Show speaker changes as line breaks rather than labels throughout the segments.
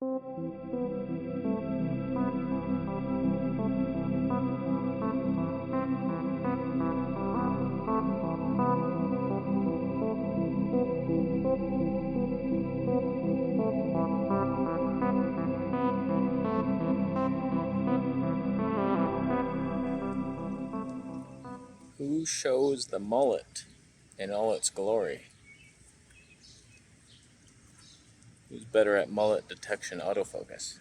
Who shows the mullet in all its glory? Who's better at mullet detection autofocus?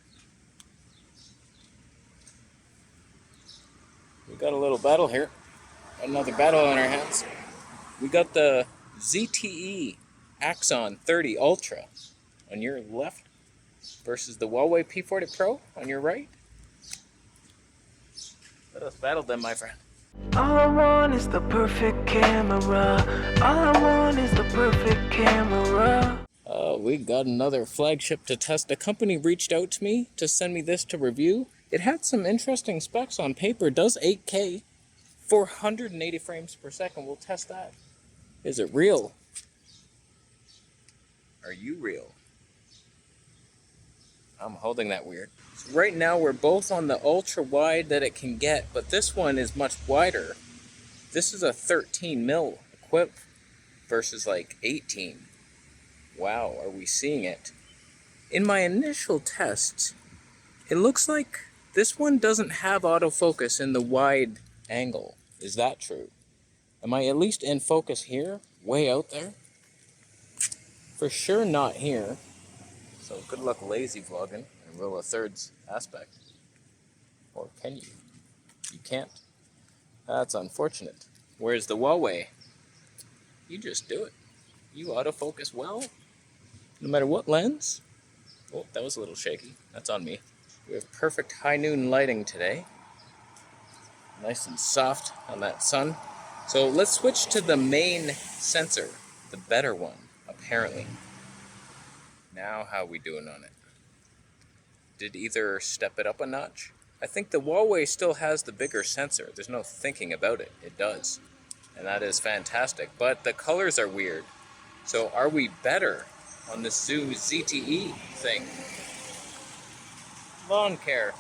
We got a little battle here. Another battle on our hands. We got the ZTE Axon 30 Ultra on your left versus the Huawei P40 Pro on your right. Let us battle them, my friend.
All I want is the perfect camera. All I want is the perfect camera.
We got another flagship to test. A company reached out to me to send me this to review. It had some interesting specs on paper. It does 8K, 480 frames per second. We'll test that. Is it real? Are you real? I'm holding that weird. So right now we're both on the ultra wide that it can get, but this one is much wider. This is a 13 mil equip versus like 18. Wow, are we seeing it? In my initial tests, it looks like this one doesn't have autofocus in the wide angle. Is that true? Am I at least in focus here? Way out there? For sure not here. So good luck lazy vlogging and roll a thirds aspect. Or can you? You can't. That's unfortunate. Whereas the Huawei, you just do it. You autofocus well, no matter what lens. Oh, that was a little shaky. That's on me. We have perfect high noon lighting today. Nice and soft on that sun. So let's switch to the main sensor, the better one, apparently. Now how we doing on it? Did either step it up a notch? I think the Huawei still has the bigger sensor. There's no thinking about it. It does. And that is fantastic. But the colors are weird. So are we better on the ZTE thing? Lawn care.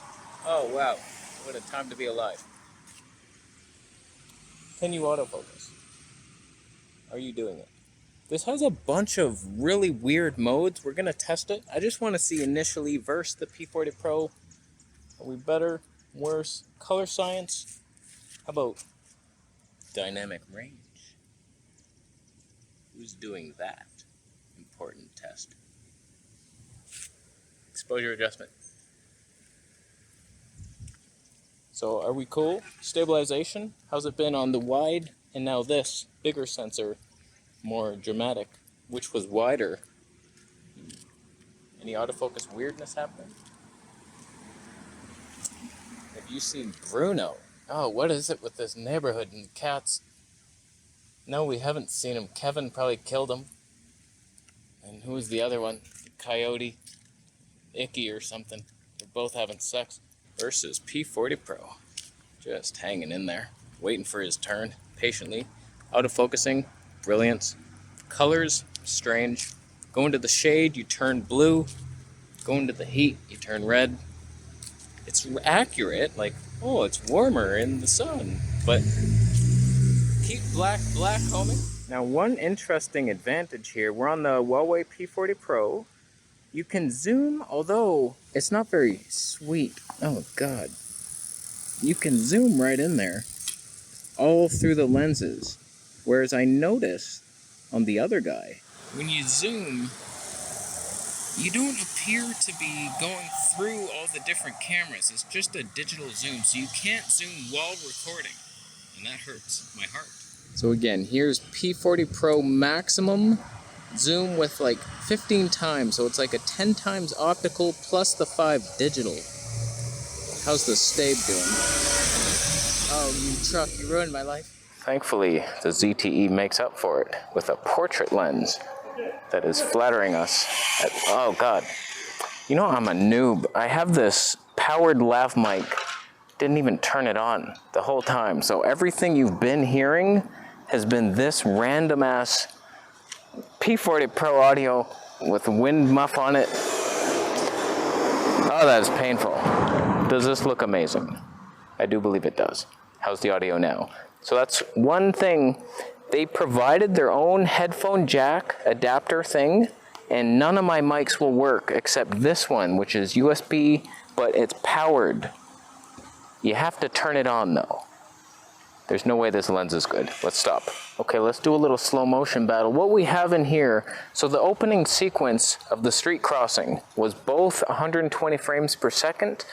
Oh wow. What a time to be alive. Can you autofocus? Are you doing it? This has a bunch of really weird modes. We're going to test it. I just want to see initially versus the P40 Pro. Are we better? Worse? Color science? How about dynamic range? Who's doing that important test? Exposure adjustment. So are we cool? Stabilization? How's it been on the wide? And now this bigger sensor. More dramatic, which was wider. Any autofocus weirdness happening? Have you seen Bruno? Oh, what is it with this neighborhood and cats? No, we haven't seen him. Kevin probably killed him. And who was the other one? Coyote? Icky or something. They're both having sex. Versus P40 Pro. Just hanging in there. Waiting for his turn. Patiently. Autofocusing. Brilliance. Colors, strange. Go into the shade, you turn blue. Go into the heat, you turn red. It's accurate, like, oh, it's warmer in the sun. But keep black, homie. Now, one interesting advantage here, we're on the Huawei P40 Pro. You can zoom, although it's not very sweet. Oh, God. You can zoom right in there, all through the lenses. Whereas I noticed on the other guy, when you zoom, you don't appear to be going through all the different cameras. It's just a digital zoom, so you can't zoom while recording. And that hurts my heart. So again, here's P40 Pro maximum zoom with like 15 times. So it's like a 10 times optical plus the 5 digital. How's the Stabe doing? Oh, you truck, you ruined my life. Thankfully, the ZTE makes up for it with a portrait lens that is flattering us. Oh God. You know, I'm a noob. I have this powered lav mic. Didn't even turn it on the whole time. So everything you've been hearing has been this random ass P40 Pro audio with wind muff on it. Oh, that is painful. Does this look amazing? I do believe it does. How's the audio now? So that's one thing. They provided their own headphone jack adapter thing, and none of my mics will work except this one, which is USB, but it's powered. You have to turn it on though. There's no way this lens is good. Let's stop. Okay, let's do a little slow motion battle. What we have in here, so the opening sequence of the street crossing was both 120 frames per second.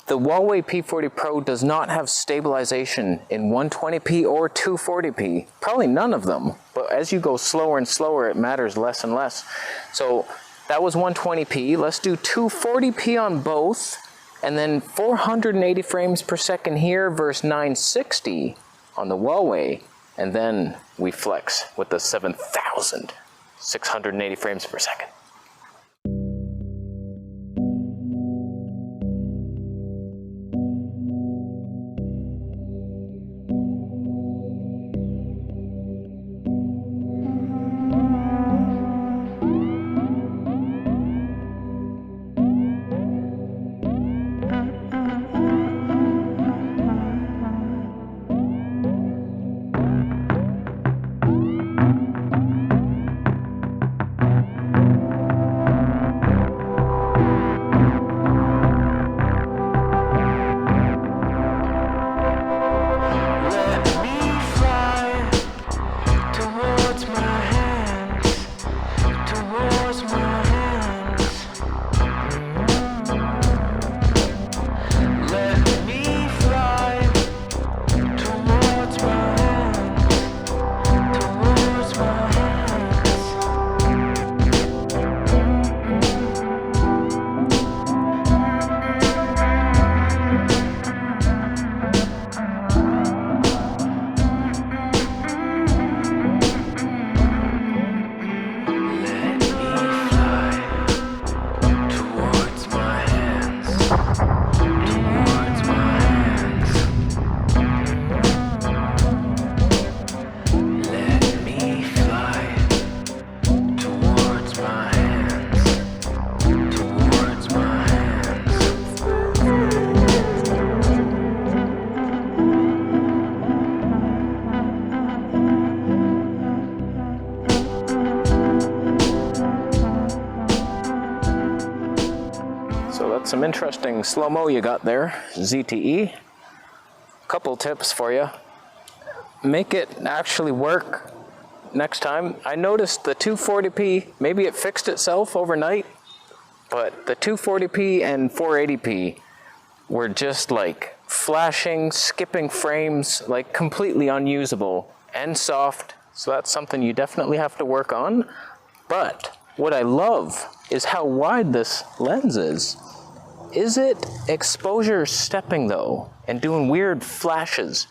The Huawei P40 Pro does not have stabilization in 120p or 240p. Probably none of them, but as you go slower and slower, it matters less and less. So that was 120p. Let's do 240p on both, and then 480 frames per second here versus 960 on the Huawei, and then we flex with the 7,680 frames per second. Some interesting slow-mo you got there, ZTE. Couple tips for you. Make it actually work next time. I noticed the 240p, maybe it fixed itself overnight, but the 240p and 480p were just like flashing, skipping frames, like completely unusable and soft. So that's something you definitely have to work on. But what I love is how wide this lens is. Is it exposure stepping though, and doing weird flashes?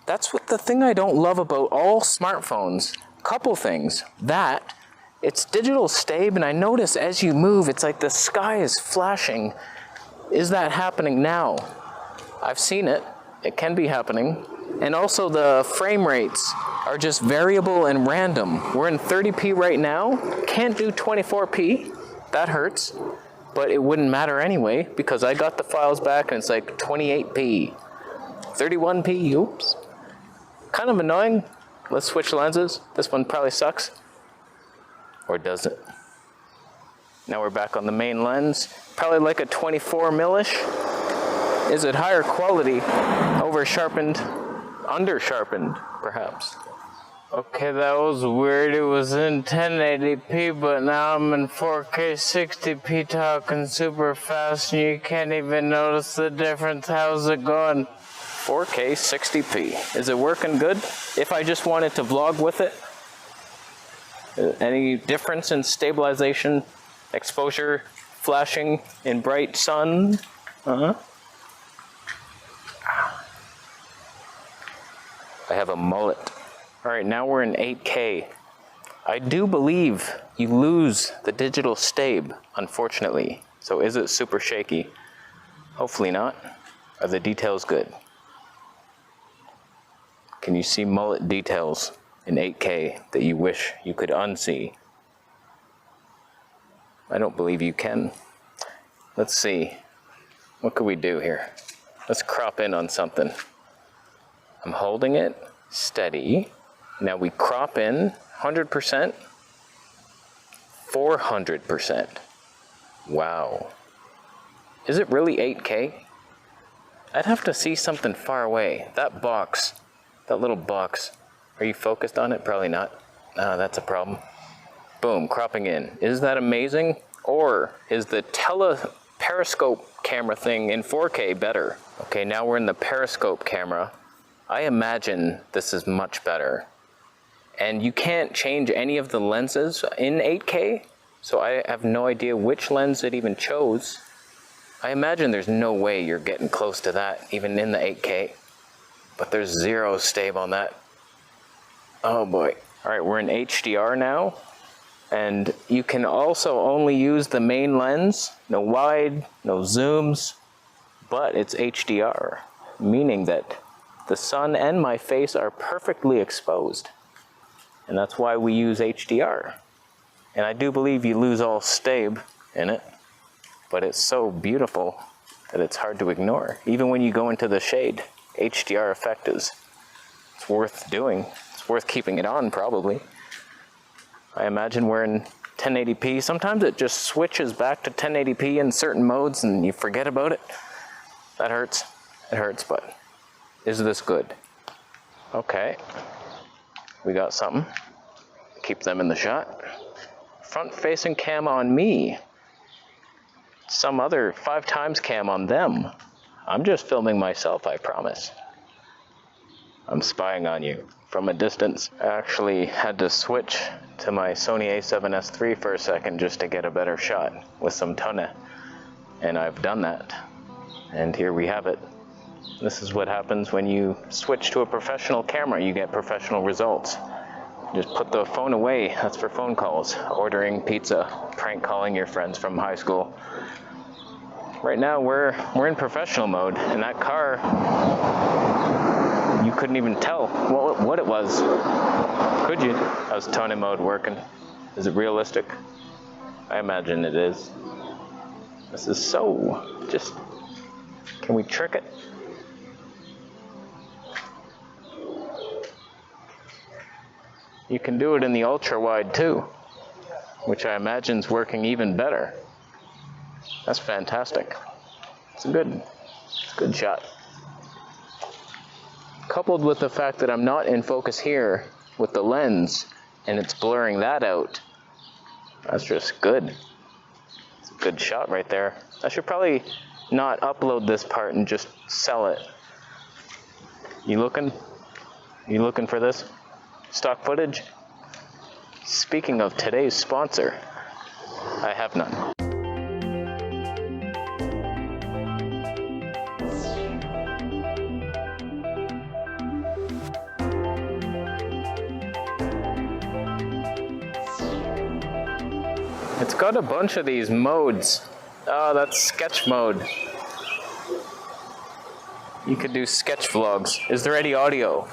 That's what the thing I don't love about all smartphones. Couple things. That, it's digital stab, and I notice as you move, it's like the sky is flashing. Is that happening now? I've seen it. It can be happening. And also the frame rates are just variable and random. We're in 30p right now. Can't do 24p. That hurts. But it wouldn't matter anyway, because I got the files back and it's like 28p, 31p, oops. Kind of annoying. Let's switch lenses. This one probably sucks. Or does it? Now we're back on the main lens. Probably like a 24 millish. Is it higher quality? Over sharpened? Under sharpened, perhaps. Okay, that was weird. It was in 1080p, but now I'm in 4K 60p talking super fast, and you can't even notice the difference. How's it going? 4K 60p. Is it working good? If I just wanted to vlog with it? Any difference in stabilization, exposure, flashing in bright sun? I have a mullet. All right, now we're in 8K. I do believe you lose the digital stab, unfortunately. So is it super shaky? Hopefully not. Are the details good? Can you see mullet details in 8K that you wish you could unsee? I don't believe you can. Let's see. What could we do here? Let's crop in on something. I'm holding it steady. Now we crop in 100%, 400%. Wow. Is it really 8K? I'd have to see something far away. That box, that little box, are you focused on it? Probably not. Ah, that's a problem. Boom, cropping in. Is that amazing? Or is the Periscope camera thing in 4K better? Okay, now we're in the Periscope camera. I imagine this is much better. And you can't change any of the lenses in 8K, so I have no idea which lens it even chose. I imagine there's no way you're getting close to that, even in the 8K. But there's zero stave on that. Oh boy. All right, we're in HDR now. And you can also only use the main lens. No wide, no zooms, but it's HDR, meaning that the sun and my face are perfectly exposed. And that's why we use HDR. And I do believe you lose all stave in it, but it's so beautiful that it's hard to ignore. Even when you go into the shade, HDR effect it's worth doing. It's worth keeping it on, probably. I imagine we're in 1080p. Sometimes it just switches back to 1080p in certain modes and you forget about it. That hurts. It hurts, but is this good? Okay. We got something. Keep them in the shot. Front-facing cam on me. Some other 5x cam on them. I'm just filming myself, I promise. I'm spying on you from a distance. I actually had to switch to my Sony a7S III for a second just to get a better shot with some tonne. And I've done that. And here we have it. This is what happens when you switch to a professional camera. You get professional results. Just put the phone away. That's for phone calls. Ordering pizza. Prank calling your friends from high school. Right now we're in professional mode, and that car, you couldn't even tell what it was. Could you? How's tonne mode working? Is it realistic? I imagine it is. This is so just, can we trick it? You can do it in the ultra wide too, which I imagine is working even better. That's fantastic. It's a good shot. Coupled with the fact that I'm not in focus here with the lens and it's blurring that out, that's just good. It's a good shot right there. I should probably not upload this part and just sell it. You looking for this? Stock footage? Speaking of today's sponsor, I have none. It's got a bunch of these modes. Oh, that's sketch mode. You could do sketch vlogs. Is there any audio?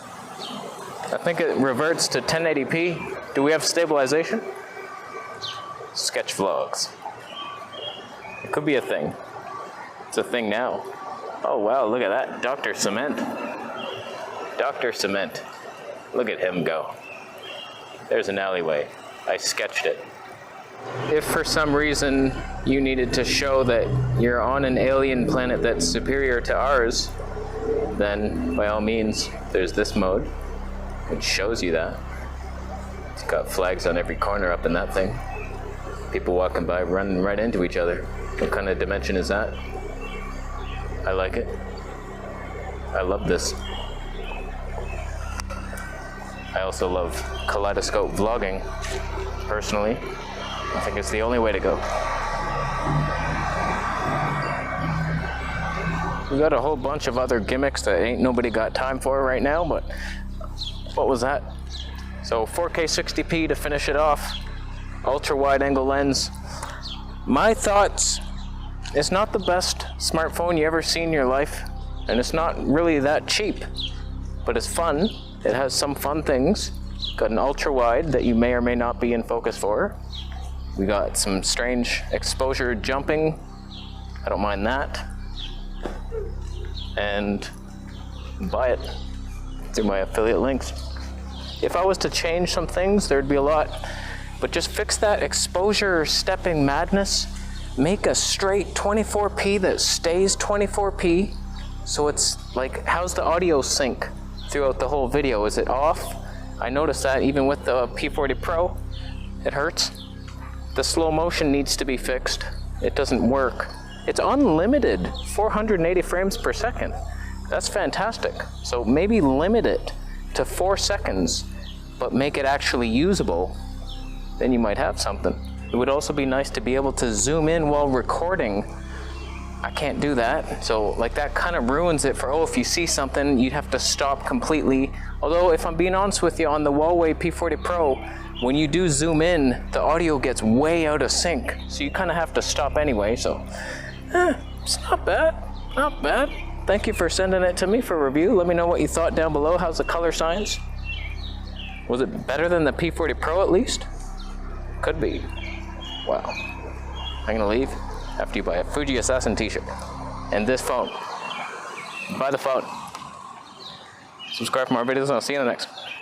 I think it reverts to 1080p. Do we have stabilization? Sketch vlogs. It could be a thing. It's a thing now. Oh wow, look at that. Dr. Cement. Dr. Cement. Look at him go. There's an alleyway. I sketched it. If for some reason you needed to show that you're on an alien planet that's superior to ours, then by all means, there's this mode. It shows you that. It's got flags on every corner up in that thing. People walking by running right into each other. What kind of dimension is that? I like it. I love this. I also love kaleidoscope vlogging, personally. I think it's the only way to go. We got a whole bunch of other gimmicks that ain't nobody got time for right now, but what was that? So 4K 60p to finish it off. Ultra wide angle lens. My thoughts, it's not the best smartphone you ever seen in your life, and it's not really that cheap, but it's fun. It has some fun things. Got an ultra wide that you may or may not be in focus for. We got some strange exposure jumping. I don't mind that. and buy it through my affiliate links. If I was to change some things, there'd be a lot, but just fix that exposure stepping madness. Make a straight 24p that stays 24p. So it's like, how's the audio sync throughout the whole video? Is it off? I noticed that even with the P40 Pro, it hurts. The slow motion needs to be fixed. It doesn't work. It's unlimited, 480 frames per second. That's fantastic. So maybe limit it to 4 seconds, but make it actually usable. Then you might have something. It would also be nice to be able to zoom in while recording. I can't do that. So like that kind of ruins it for, oh, if you see something, you'd have to stop completely. Although if I'm being honest with you, on the Huawei P40 Pro, when you do zoom in, the audio gets way out of sync. So you kind of have to stop anyway. So it's not bad, not bad. Thank you for sending it to me for review. Let me know what you thought down below. How's the color science? Was it better than the P40 Pro at least? Could be. Wow. I'm gonna leave after you buy a Fuji Assassin t-shirt and this phone. Buy the phone. Subscribe for more videos and I'll see you in the next.